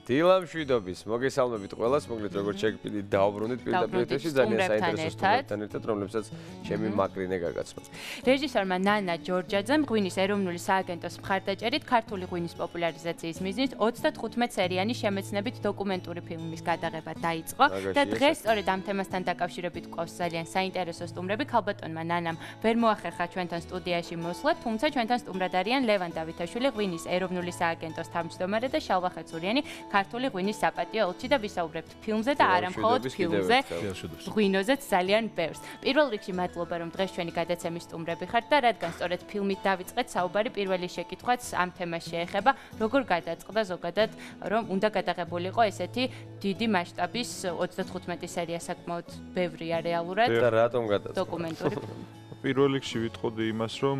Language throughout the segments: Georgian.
დილამშვიდობის, მოგესალმებით ყველას, მოგლეთ როგორც შეგვიძლია დავბრუნდით პირდაპირ ეთერში ძალიან საინტერესო სტუმრებთან ერთად, რომლებსაც ჩემი მაკრინე გაგაცნო. რეჟისორმა ნანა ჯორჯაძემ ღვინის ეროვნული სააგენტოს მხარდაჭერით ქართული ღვინის პოპულარიზაციის მიზნით 35 სერიანი შემეცნებით დოკუმენტური ფილმის გადაღება დაიწყო და დღეს სწორედ ამ თემასთან დაკავშირებით გვყავს ძალიან საინტერესო სტუმრები. ქალბატონმა ნანამ ვერ მოახერხა ჩვენთან სტუდიაში მოსვლა, თუმცა ჩვენთან სტუმრად არიან ლევან დავითაშვილი, ღვინის ეროვნული სააგენტოს თავმჯდომარე და შალვა ხეცურიანი, ქართული ღვინის საპატიო ელჩი და ვისაუბრებთ ფილმზე და არა მხოლოდ ფილმზე, ღვინოზეც ძალიან ბევრს. პირველ რიგში მადლობა, რომ დღეს ჩვენი გადაცემის სტუმრები ხართ და რადგან სწორედ ფილმით დავიწყეთ საუბარი, პირველი შეკითხვაც ამ თემას შეეხება, როგორ გადაწყდა ზოგადად, რომ უნდა გადაღებულიყო ესეთი დიდი მასშტაბის 35 სერია საკმაოდ ბევრია რეალურად და რატომ გადაწყდა დოკუმენტური ფილმი. პირველ რიგში ვიტყოდი იმას, რომ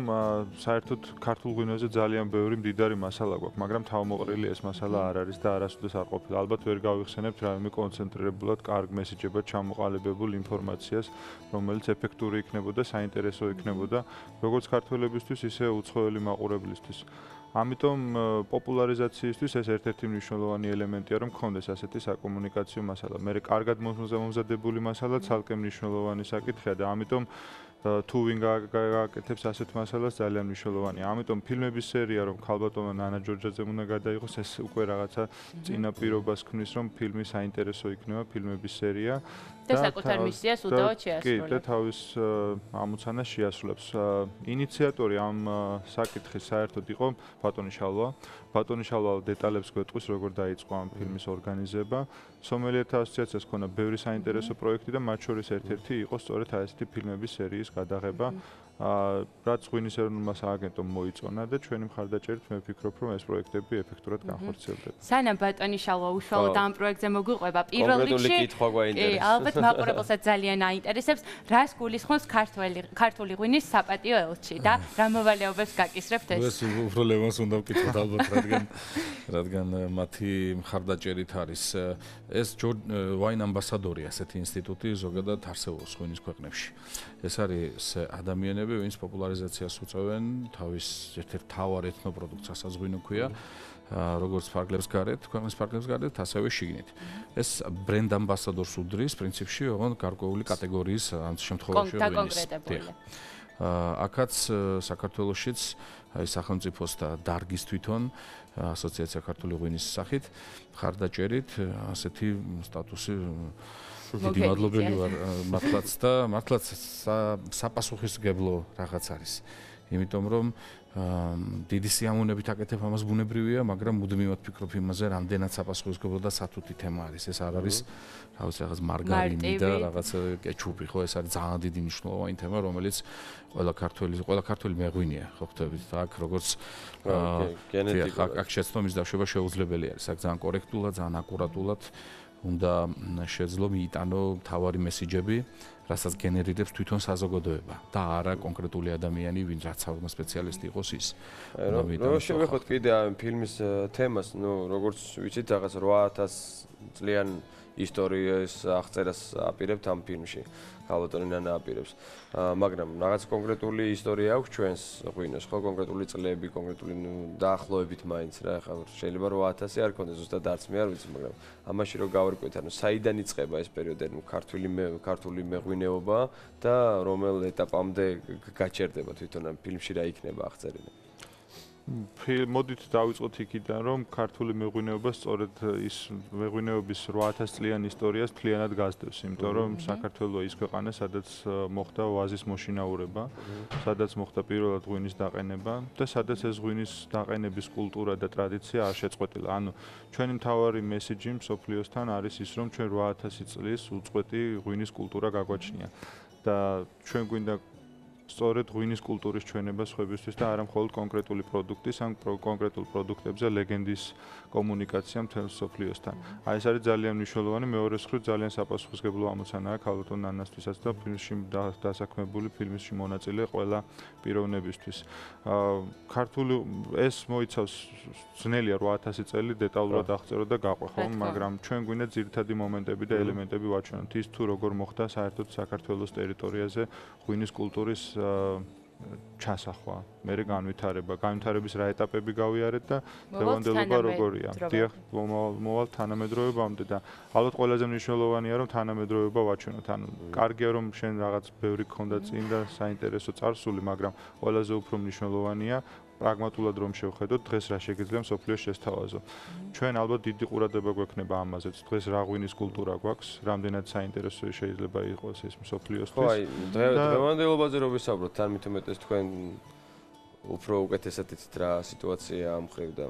საერთოდ ქართულ ღვინოზე ძალიან ბევრი მდიდარი მასალა გვაქვს, მაგრამ თავმოყრილი ეს მასალა არ არის და არასოდეს არ ყოფილა. ალბათ ვერ გავიხსენებთ რაიმე კონცენტრირებულად, კარგ მესიჯებად ჩამოყალიბებულ ინფორმაციას, რომელიც ეფექტური იქნებოდა, საინტერესო იქნებოდა, როგორც ქართველებისთვის, ისე უცხოელი მაყურებლისთვის. ამიტომ პოპულარიზაციისთვის ეს ერთ-ერთი მნიშვნელოვანი ელემენტია, რომ გქონდეს ასეთი საკომუნიკაციო მასალა. მე კარგად მომზადებული მასალა ცალკე მნიშვნელოვანი საკითხია და ამიტომ თუ ვინ გააკეთებს ასეთ მასალას ძალიან მნიშვნელოვანია. ამიტომ ფილმების სერია, რომ ქალბატონმა ნანა ჯორჯაძემ უნდა გადაიღოს, ეს უკვე რაღაცა წინა პირობას ქმნის, რომ ფილმი საინტერესო იქნება, ფილმების სერია და საკუთარ მისიას უდავოდ შეასრულებს. და თავის ამოცანას შეასრულებს. ინიციატორი ამ საკითხის საერთოდ იყო ბატონი შალვა. ბატონი შალვა დეტალებს გვეტყვის, როგორ დაიწყო ამ ფილმის ორგანიზება. სომელიეთა ასოციაციას ჰქონდა ბევრი საინტერესო პროექტი და მათ შორის ერთ-ერთი იყო სწორედ ასეთი ფილმების სერიის გადაღება. რაც ღვინის ეროვნულმა სააგენტომ მოიწონა და ჩვენი მხარდაჭერით მე ვფიქრობ, რომ ეს პროექტები ეფექტურად განხორციელდება. სანამ ბატონი შალვა უშუალოდ ამ პროექტზე მოგვიყვება, პირველ რიგში ალბათ მაყურებელსაც ძალიან აინტერესებს, რას გულისხმობს ქართული ღვინის საპატიო ელჩი და რა მოვალეობებს გაკისრებთ ეს? ეს უფრო ლევანს უნდა ვკითხოთ ალბათ, რადგან მათი მხარდაჭერით არის ეს ვაინ ამბასადორი ასეთი ინსტიტუტი ზოგადად არსებობს ღვინის ქვეყნებში. ეს არის ადამიანები, ვინც პოპულარიზაციას უწევენ თავის ერთ-ერთ მთავარ ეთნოპროდუქტს, რასაც ღვინო ქვია, როგორც ფარგლებს გარეთ, ქვეყნის ფარგლებს გარეთ, ასევე შიგნით. ეს ბრენდ ამბასადორს უდრის პრინციპში, ოღონდ გარკვეული კატეგორიის ამ შემთხვევაში ღვინის. აქაც საქართველოშიც აი სახელმწიფოს და დარგის თვითონ ასოციაცია ქართული ღვინის სახით მხარდაჭერით ასეთი სტატუსი დიდი მადლობელი ვარ მართლაც და მართლაც საპასუხისმგებლო რაღაც არის. იმიტომ რომ დიდი სიამოვნებით აკეთებ ამას ბუნებრივია, მაგრამ მუდმივად ფიქრობ იმაზე, რამდენად საპასუხისმგებლო და სათუთი თემა არის. ეს არ არის რაღაც მარგარინი და რაღაც კეჩუპი, ხო, ეს არის ძალიან დიდი მნიშვნელოვანი თემა, რომელიც ყველა ქართველი მეღვინეა, ხო ხვდებით და აქ როგორც აქ შეცდომის დაშვება შეუძლებელი არის. აქ ძალიან კორექტულად, ძალიან აკურატულად უნდა შეძლო მიიტანო მთავარი მესიჯები, რასაც გენერირებს თვითონ საზოგადოება და არა კონკრეტული ადამიანი, ვინც რაც სპეციალისტი იყოს ის. რომ შევეხოთ კიდე ამ ფილმის თემას, როგორც ვიცით, რაღაც 8000 წლიან ისტორიის აღწერას აპირებთ ამ ფილმში. ქალბატონი ნანა აპირებს. მაგრამ რაღაც კონკრეტული ისტორია აქვს ჩვენს ღვინოს, ხო, კონკრეტული წლები, კონკრეტული დაახლოებით მაინც რა, ხა შეიძლება 8000 არ ქონდეს ზუსტად არც მე არ ვიცი, მაგრამ ამაში რომ გავარკვიეთ, ანუ საიდან იწყება ეს პერიოდი, ქართული მეღვინეობა და რომელ ეტაპამდე გაჩერდება თვითონ ამ ფილმში რა იქნება აღწერილი. მოდით დავიწყოთ იქიდან, რომ ქართული მეღვინეობა სწორედ ის მეღვინეობის 8000 წლიან ისტორიას მთლიანად გასდევს, იმიტომ რომ საქართველო ის ქვეყანა, სადაც მოხდა ვაზის მოშინაურება, სადაც მოხდა პირველად ღვინის დაყენება და სადაც ეს ღვინის დაყენების კულტურა და ტრადიცია არ შეწყვეტილა. ანუ ჩვენი მთავარი მესიჯი მსოფლიოსთან არის ის, რომ ჩვენ 8000 წლის უწყვეტი ღვინის კულტურა გაგვაჩნია და ჩვენ გვინდა სწორედ ღვინის კულტურის ჩვენება სხვებისთვის და არა მხოლოდ კონკრეტული პროდუქტის, ან კონკრეტულ პროდუქტებზე ლეგენდის კომუნიკაცია მთელ მსოფლიოსთან. აი ეს არის ძალიან მნიშვნელოვანი, მეორე მხრივ ძალიან საპასუხისმგებლო ამოცანაა ქალბატონ ნანასთვისაც და ფილმში დასაქმებული ფილმში მონაწილე ყველა პიროვნებისთვის. ქართული ეს მოიცავს ძნელია 8000 წელი დეტალურად აღწერო და გაყვე, ხო, მაგრამ ჩვენ გვინდა ძირითადი მომენტები და ელემენტები ვაჩვენოთ. ის თუ როგორ მოხდა საერთოდ საქართველოს ტერიტორიაზე ღვინის კულტურის ჩასახვა, მერე განვითარება, განვითარების რა ეტაპები გავიარეთ და დღევანდელობა როგორია. დიახ, მოვალ თანამედროვებამდე და ალბათ ყველაზე მნიშვნელოვანია რომ თანამედროვეობა ვაჩვენოთ. ანუ კარგია რომ შენ რაღაც ბევრი გქონდა წინ და საინტერესო წარსული, მაგრამ ყველაზე უფრო მნიშვნელოვანია პრაგმატულად რომ შევხედოთ დღეს რა შეგიძლია მსოფლიოს შესთავაზო. ჩვენ ალბათ დიდი ყურადღება გვექნება ამაზეც. დღეს რა ღვინის კულტურა გვაქვს, რამდენად საინტერესო შეიძლება იყოს ეს მსოფლიოსთვის. ხო, აი, დღევანდელობაზე რომ ვისაუბროთ, თან მით უმეტეს თქვენ უფრო უკეთესად იცით რა სიტუაცია ამ ხრივ და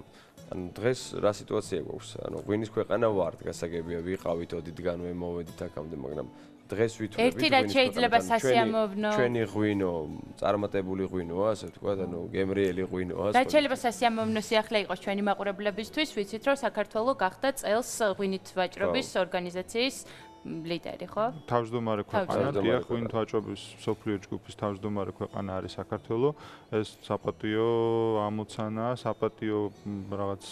ანუ დღეს რა სიტუაცია გვაქვს? ანუ ღვინის ქვეყანა ვართ, გასაგებია, ვიყავით ოდითგანვე მოვედით აქამდე, მაგრამ დღეს ვითვლებით ერთი რაც შეიძლება სასიამოვნო ჩვენი ღვინო, წარმატებული ღვინოა, ასე ვთქვათ, ანუ გემრიელი ღვინოა. რაც შეიძლება სასიამოვნო სიახლე იყოს ჩვენი მაყურებლებისთვის, ვიცით რომ საქართველოს გახდა წელს ღვინით ვაჭრობის ორგანიზაციის ლიდერი, ხო? თავმჯდომარე ქვეყანა, დიახ, ღვინით ვაჭრობის მსოფლიო ჯგუფის თავმჯდომარე ქვეყანა არის საქართველოს. ეს საპატიო ამოცანაა, საპატიო რაღაც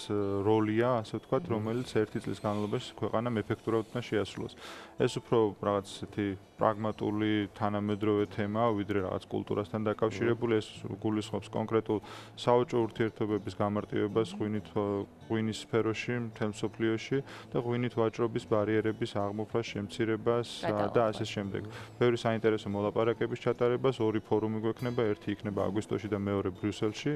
როლია, ასე ვთქვათ, რომელიც ერთი წლის განმავლობაში ქვეყანამ ეფექტურად უნდა შეასრულოს. ეს უფრო რაღაც ესეთი პრაგმატული თანამედროვე თემაა, ვიდრე რაღაც კულტურასთან დაკავშირებული, ეს გულისხმობს კონკრეტულ საოჯო ურთიერთობების გამარტივებას ღვინის სფეროში, მთელ მსოფლიოში და ღვინით ვაჭრობის ბარიერების აღმოფხვრას, შემცირებას და ასე შემდეგ. ბევრი საინტერესო მოლაპარაკების ჩატარებას, ორი ფორუმი გვექნება, ერთი იქნება აგვისტოში და მეორე ბრიუსელში,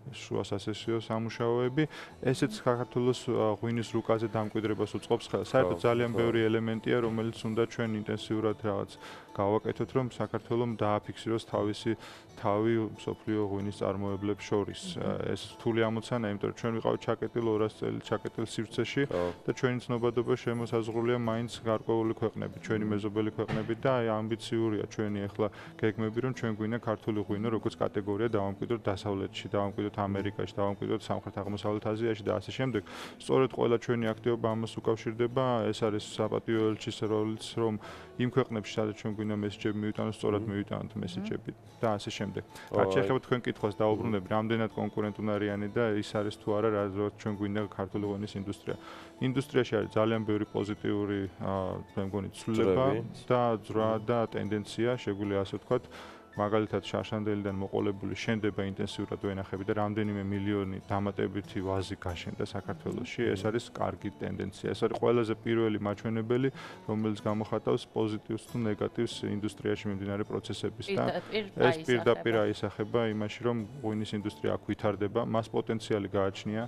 შუა სასესიო სამუშაოები. ესეც საქართველოს ღვინის რუკაზე დამკვიდრებას უწყობს ხელს. საერთოდ ძალიან ბევრი ელემენტია, რომელიც უნდა ჩვენ ინტენსიურად რაღაც გავაკეთოთ, რომ საქართველოს დააფიქსიროს თავისი თავი მსოფლიო ღვინის წარმოებლებს შორის. ეს რთული ამოცანა, იმიტომ რომ ჩვენ ვიყავით ჩაკეტილ 200 წელი ჩაკეტილ სივრცეში და ჩვენი ცნობადობა შემოსაზღვრულია მაინც გარკვეული ქვეყნები, ჩვენი მეზობელი ქვეყნები და აი ამბიციურია ჩვენი ახლა გეგმები, რომ ჩვენ გვინდა ქართული ღვინო როგორც კატეგორია დავამკვიდროთ დასავლეთში, დავამკვიდროთ ამერიკაში, დავამკვიდროთ სამხრეთ-აღმოსავლეთ აზიაში და ასე შემდეგ. სწორედ ყველა ჩვენი აქტივობა ამას უკავშირდება, ეს არის საპატიო ელჩის როლიც, რომ იმ ქვეყნებში, სადაც ჩვენ გვინდა მესიჯები მივიტანოთ, სწორად მივიტანოთ მესიჯები და ასე შემდეგ. რაც შეეხება თქვენ კითხვას დაუბრუნდები, რამდენად კონკურენტუნარიანი და ის არის თუ არა, რა ჩვენ გვინდა ქართული ღვინის ინდუსტრია. ინდუსტრიაში არის ძალიან ბევრი პოზიტიური, მე მგონი, ცვლილება და ძრა და ტენდენცია, შეგვიძლია ასე ვთქვათ. მაგალითად შარშანდელიდან მოყოლებული შენდება ინტენსიურად ვენახები და რამდენიმე მილიონი დამატებითი ვაზი გაშენდა საქართველოში. ეს არის კარგი ტენდენცია. ეს არის ყველაზე პირველი მაჩვენებელი, რომელიც გამოხატავს პოზიტივს თუ ნეგატივს ინდუსტრიაში მიმდინარე პროცესების და ეს პირდაპირ აისახება იმაში, რომ ღვინის ინდუსტრია აქ ვითარდება, მას პოტენციალი გააჩნია.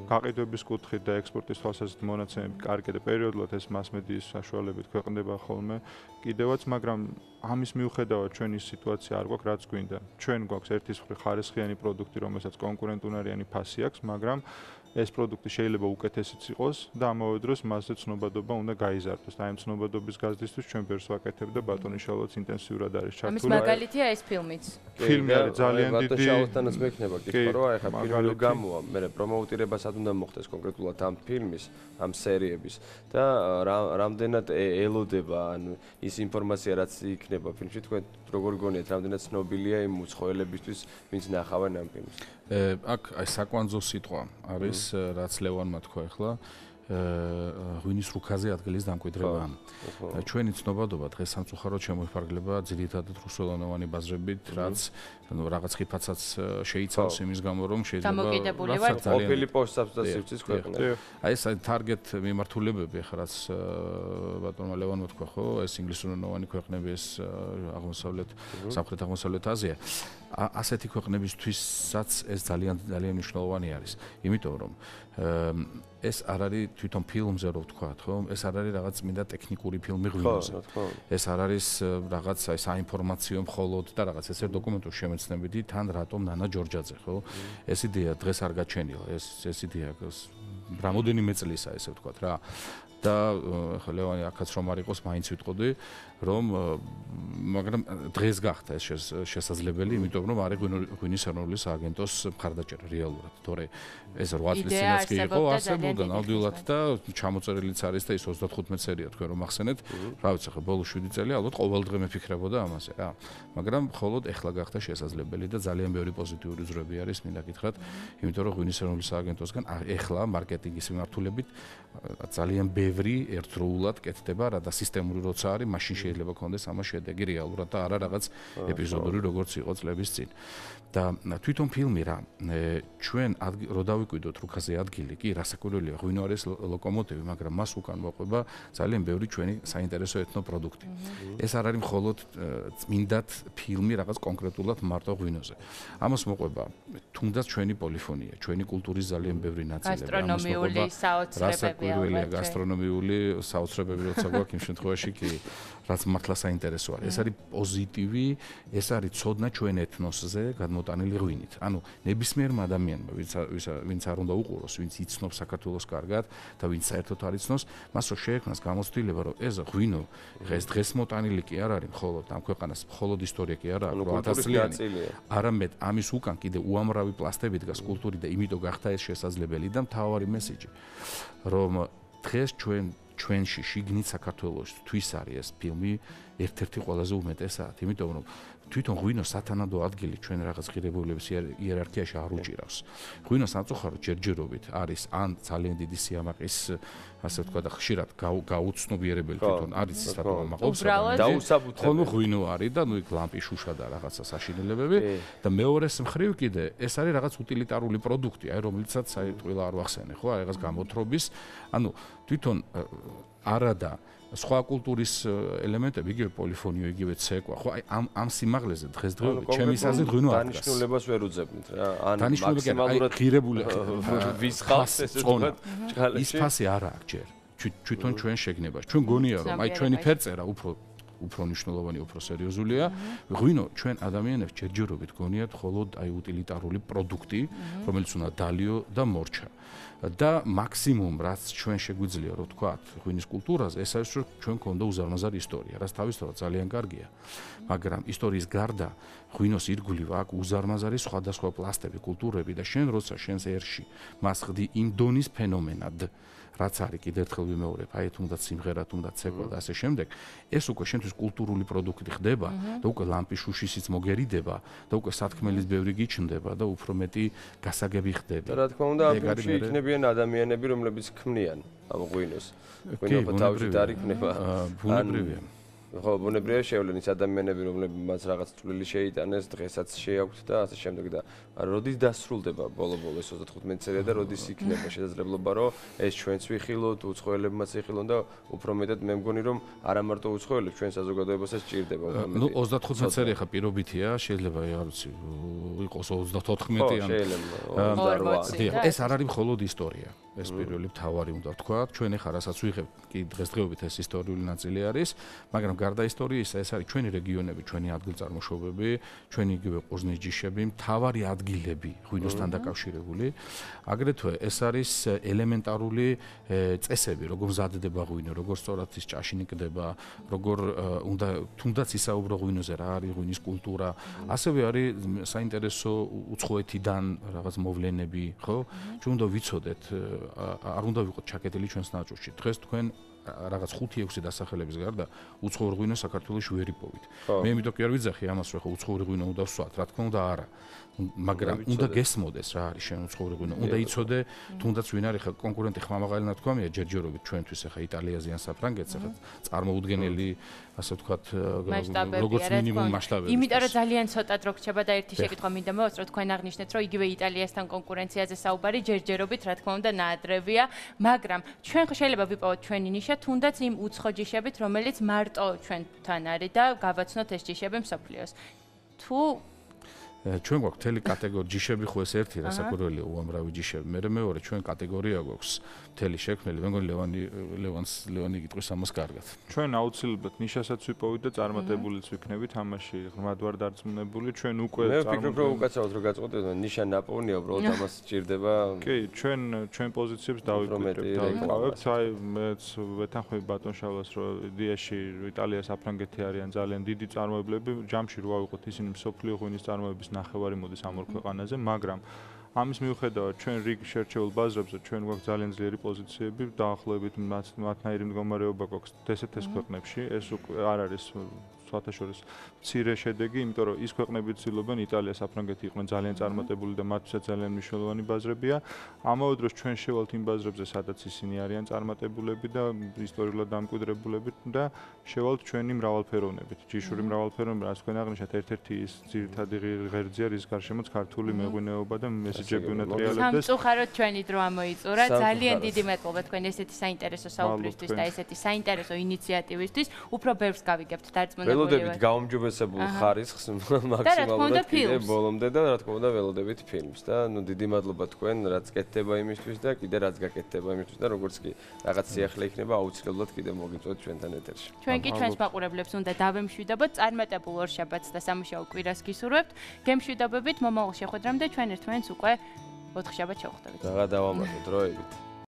გაყიდვების კუთხით და ექსპორტის თვალსაზრისით მონაცემები კარგია და პერიოდულად ეს მასმედიის საშუალებით ქვეყნდება ხოლმე კიდევაც, მაგრამ ამის მიუხედავად ჩვენი სიტუაცია არ გვაქვს რაც გვინდა. ჩვენ გვაქვს ერთის მხრივ ხარისხიანი პროდუქტი, რომელსაც კონკურენტუნარიანი ფასი აქვს, მაგრამ ეს პროდუქტი შეიძლება უკეთესიც იყოს და ამავე დროს მასზე ცნობადობა უნდა გაიზარდოს. და ამ ცნობადობის გაზრდისთვის ჩვენ ბერს ვაკეთებ და ბატონი შალოც ინტენსიურად არის ჩართული. ამის მაგალითია ეს ფილმიც. ფილმი არის ძალიან დიდი. ბატონ შალოსთანაც მექნება კითხვა, რომ აი ხა ფილმი გამოვა, მე პრომოუტირება სად უნდა მოხდეს კონკრეტულად ამ ფილმის, ამ სერიების და რამდენად ელოდება ანუ ის ინფორმაცია რაც იქნება ფილმში, თქვენ როგორ გონიათ, რამდენად ცნობილია იმ უცხოელებისთვის, ვინც ნახავენ ამ ფილმს? აქ აი საკვანძო სიტყვა არის, რაც ლევანმა თქვა ახლა, ღვინის რუკაზე ადგილის დამკვიდრება. ჩვენი ცნობადობა დღეს სამწუხაროდ შემოიფარგლება ძირითადად რუსულენოვანი ბაზრებით, რაც რაღაც ხიფაცაც შეიცავს იმის გამო, რომ შეიძლება ყოფილი პოსტსაბჭოთა სივრცის ქვეყნა. აი ეს ტარგეტ მიმართულებები ახლა რაც ბატონმა ლევანმა თქვა, ხო, ეს ინგლისურენოვანი ქვეყნები, ეს აღმოსავლეთ, სამხრეთ-აღმოსავლეთ აზია. ასეთი ქვეყნებისთვისაც ეს ძალიან მნიშვნელოვანი არის. იმიტომ რომ ეს არ არის თვითონ ფილმზე რო ვთქვათ, ხო? ეს არ არის რაღაც წმინდა ტექნიკური ფილმი ღვინოზე. ეს არ არის რაღაც აი საინფორმაციო მხოლოდ და რაღაც ესე დოკუმენტურ შემეცნებიდი თან რატომ ნანა ჯორჯაძე, ხო? ეს იდეა დღეს არ გაჩენილა. ეს იდეა რამოდენიმე წლისა, ესე ვთქვათ რა. და ხო ლევანი აქაც რომ არ იყოს, მაინც ვიტყოდი, რომ მაგრამ დღეს გახდა ეს შესაძლებელი, იმიტომ რომ არის ღვინის ეროვნული სააგენტოს მხარდაჭერა რეალურად. თორე ეს 8 წლის წინაც კი იყო არსებობდა ნამდვილად და ჩამოწერილიც არის და ის 35 სერია თქვენ რომ ახსენეთ. რა ვიცი ხო ბოლო 7 წელი ალბათ ყოველდღე მეფიქრებოდა ამაზე რა. მაგრამ მხოლოდ ეხლა გახდა შესაძლებელი და ძალიან ბევრი პოზიტიური ძრები არის მინდა გითხრათ, იმიტომ რომ ღვინის ეროვნული სააგენტოსგან ეხლა მარკეტინგის მიმართულებით ძალიან ბევრი ერთდროულად კეთდება რა და სისტემური როცა არის, მაშინ შეიძლება კონდეს ამას შედეგი რეალურად და არა რაღაც ეპიზოდური როგორც იყო წლების წინ. და თვითონ ფილმი რა ჩვენ რო დავიკვირდოთ რუკაზე ადგილი კი რასაკვირველია ღვინო არის ლოკომოტივი, მაგრამ მას უკან მოყვება ძალიან ბევრი ჩვენი საინტერესო ეთნოპროდუქტი. ეს არ არის მხოლოდ წმინდად ფილმი რაღაც კონკრეტულად მარტო ღვინოზე. ამას მოყვება თუნდაც ჩვენი პოლიფონია, ჩვენი კულტურის ძალიან ბევრი ნაწილები, გასტრონომიული საოცრებები, გასტრონომიული საოცრებები როცა გვაქვს იმ შემთხვევაში კი რაც მართლა საინტერესო არის. ეს არის პოზიტივი, ეს არის ცოდნა ჩვენ ეთნოსზე გადმოტანილი ღვინით. ანუ ნებისმიერმა ადამიანმა, ვინც არ უნდა უყუროს, ვინც იცნობს საქართველოს კარგად და ვინც საერთოდ არ იცნობს, მას რო შეექმნას გამოცდილება, რომ ეს ღვინო დღეს მოტანილი კი არ არის მხოლოდ ამ ქვეყანას, მხოლოდ ისტორია კი არ არის, 8000 წლიანი. არამედ ამის უკან კიდე უამრავი პლასტები დგას კულტური და იმიტომ გახდა ეს შესაძლებელი და მთავარი მესიჯი, რომ დღეს ჩვენში შიგნით საქართველოსთვის არის ეს ფილმი ერთ-ერთი ყველაზე უმეტესად, იმიტომ რომ თვითონ ღვინო სათანადო ადგილი ჩვენ რაღაც ღირებულებების იერარქიაში არ უჭირავს. ღვინო სამწუხაროდ ჯერჯერობით არის ან ძალიან დიდი სიამაყის, ასე ვთქვა და ხშირად გაუცნობიერებელი თვითონ არის სათანადო მაყობს დაუსაბუთებელი. ხოლმე ღვინო არის და ნუ იქ ლამპი შუშა და რაღაცა საშინელებები და მეორეს მხრივ კიდე ეს არის რაღაც უტილიტარული პროდუქტი, აი რომელიცაც საერთოდ არ ვახსენე, ხო, აი რაღაც გამოთრობის, ანუ თვითონ არადა სხვა კულტურის ელემენტები, იგივე პოლიფონია, იგივე ცეკვა, ხო, აი ამ სიმაღლეზე დღესდღეობით ჩემის აზრით ღვინო არ დგას. დანიშნულებას ვერ უძებნით რა. ან მაქსიმალურად ღირებული ვის ხალხს ესე ვთქვათ, ის ფასი არა აქვს ჯერ. თვითონ ჩვენ შეგნებას. ჩვენ გონია რომ აი ჩვენი ფერწერა უფრო მნიშვნელოვანი, უფრო სერიოზულია. ღვინო ჩვენ ადამიანებს ჯერჯერობით გონიათ მხოლოდ აი უტილიტარული პროდუქტი, რომელიც უნდა დალიო და მორჩა. და მაქსიმუმ რაც ჩვენ შეგვიძლია რო ვთქვათ ღვინის კულტურაზე, ეს არის რომ ჩვენ გქონდა უზარმაზარი ისტორია, რაც თავისთავად ძალიან კარგია. მაგრამ ისტორიის გარდა ღვინოს ირგვლივ აქვს უზარმაზარი სხვადასხვა პლასტები, კულტურები და შენ როცა შენს ერში მას ხდი იმ დონის ფენომენად, რაც არის კიდევ ერთხელ ვიმეორებ, აი თუნდაც სიმღერა, თუნდაც ცეკვა და ასე შემდეგ, ეს უკვე შენთვის კულტურული პროდუქტი ხდება და უკვე ლამპის შუშისიც მოგერიდება და უკვე სათქმელის ბევრი გიჩნდება და უფრო მეტი გასაგები ხდება. რა თქმა უნდა, ამ ფილმში იქნებიან ადამიანები, რომლებიც ქმნიან ამ ღვინოს. ღვინო თავში არ იქნება. ბუნებრივია. ხო, ბუნებრივია შეავლენ ის ადამიანები, რომლებიც რაღაც წვლილი შეიტანეს, დღესაც შეაქვთ და ასე შემდეგ და როდის დასრულდება ბოლო-ბოლო ეს 35 სერია და როდის იქნება შესაძლებლობა, რომ ეს ჩვენც ვიხილოთ, უცხოელებმაც იხილონ და უფრო მეტად მე მგონი, რომ არა მარტო უცხოელებს, ჩვენ საზოგადოებასაც ჭირდება. ნუ 35 სერია ხა პირობითია, შეიძლება არ ვიცი, იყოს 34 ან შეიძლება. ეს არ არის მხოლოდ ისტორია. ეს პირველი მთავარი უნდა ვთქვა, ჩვენ ახლა რასაც ვიღებთ, კი დღესდღეობით ეს ისტორიული ნაწილი არის, მაგრამ გარდა ისტორიისა, ეს არის ჩვენი რეგიონები, ჩვენი ადგილწარმოშობები, ჩვენი იგივე ყურძნის ჯიშები, მთავარი ადგილები ღვინოსთან დაკავშირებული. აგრეთვე ეს არის ელემენტარული წესები, როგორ მზადდება ღვინო, როგორ სწორად ის ჭაში ნიკდება, როგორ უნდა თუნდაც ისაუბრო ღვინოზე, რა არის ღვინის კულტურა. ასევე არის საინტერესო უცხოეთიდან რაღაც მოვლენები, ხო? ჩვენ უნდა ვიცოდეთ, არ უნდა ვიყოთ ჩაკეტილი ჩვენს ნაჭურში. დღეს თქვენ რაღაც 5-6 დასახელების გარდა უცხოურ ღვინოს საქართველოში ვერ იპოვით. მე იმიტომ კი არ ვიძახი ამას, რომ ხო უცხოური ღვინო უნდა ვსვათ, რა თქმა უნდა არა. მაგრამ უნდა გესმოდეს რა არის შენ უცხოური ღვინო. უნდა იცოდე, თუნდაც ვინ არის ხა კონკურენტი ხმამაღალი ნათქვამია ჯერჯერობით ჩვენთვის ახლა იტალიაზე ან საფრანგეთს ახლა წარმოუდგენელი, ასე ვთქვათ, როგორც მინიმუმ მასშტაბები. იმიტომ რომ ძალიან ცოტა დრო გრჩება და ერთი შეკითხვა მინდა მოვასწრო, თქვენ აღნიშნეთ, რომ იგივე იტალიასთან კონკურენციაზე საუბარი ჯერჯერობით, რა თქმა უნდა, ნაადრევია, მაგრამ ჩვენ შეიძლება ვიპოვოთ ჩვენი ნიშა თუნდაც იმ უცხო ჯიშებით, რომელიც მარტო ჩვენთან არის და გავაცნოთ ეს ჯიშები მსოფლიოს. თუ ჩვენ გვაქვს მთელი კატეგორია ჯიშები ხო ეს ერთი რასაკვირველია უამრავი ჯიშები. მეორე ჩვენ კატეგორია გვაქვს მთელი შექმნელი. მე მგონი ლევანი გიტყვის ამას კარგად. ჩვენ აუცილებლად ნიშასაც ვიპოვით და წარმატებულიც ვიქნებით ამაში ღრმად ვარ დარწმუნებული. ჩვენ უკვე მე ვფიქრობ რომ უკაცრავად რო გაწყვეტეთ, ნიშა ნაპოვნია, უბრალოდ ამას სჭირდება. კი, ჩვენ პოზიციებს დავიკვირდებით. აი მეც ვეთანხმები ბატონ შავლას, რომ იდეაში იტალია, საფრანგეთი არიან ძალიან დიდი წარმოებლები, ჯამში რო ავიღოთ ისინი მსოფლიო ღვინის წარმოების ნახევარი მოდის ამ ორ ქვეყანაზე, მაგრამ ამის მიუხედავად ჩვენ რიგ შერჩეულ ბაზრებზე ჩვენ გვაქვს ძალიან ძლიერი პოზიციები, დაახლოებით მათნაირი მდგომარეობა გვაქვს ესეთ ქვეყნებში, ეს უკვე არ არის სხვათა შორის მცირე შედეგი, იმიტომ რომ ის ქვეყნები ცდილობენ იტალია, საფრანგეთი იყვნენ ძალიან წარმატებული და მათთვისაც ძალიან მნიშვნელოვანი ბაზრებია. ამავე დროს ჩვენ შევალთ იმ ბაზრებზე, სადაც ისინი არიან წარმატებულები და ისტორიულად დამკვიდრებულები და შევალთ ჩვენი მრავალფეროვნებით. ჯიშური მრავალფეროვნება, რაც თქვენ აღნიშნეთ, ერთ-ერთი ის ძირითადი ღერძია, რის გარშემოც ქართული მეღვინეობა და მესიჯები უნდა ტრიალებდეს. სამწუხაროდ ჩვენი დრო ამოიწურა. ძალიან დიდი მადლობა თქვენ ესეთი საინტერესო საუბრისთვის და ესეთი საინტერესო ინიციატივისთვის. უფრო ბევრს გავიგებთ დარწმუნებული ვარ. ველოდებით გაუმჯობესებულ ხარისხს მაქსიმალურად კიდე ბოლომდე და რა თქმა უნდა ველოდებით ფილმს და ნუ დიდი მადლობა თქვენ, რაც კეთდება იმისთვის და კიდე რაც გაკეთდება იმისთვის და როგორც კი რაღაც სიახლე იქნება, აუცილებლად კიდე მოგიწვევთ ჩვენთან ეთერში. ჩვენ კი ჩვენს მაყურებლებს უნდა დავემშვიდობოთ, წარმატებულ ორშაბათს და სამუშაო კვირას გისურვებთ. გემშვიდობებით მომავალ შეხვედრამდე ჩვენ ერთმანეთს უკვე 4 შაბათს შევხვდებით. და დავამატოთ დროებით.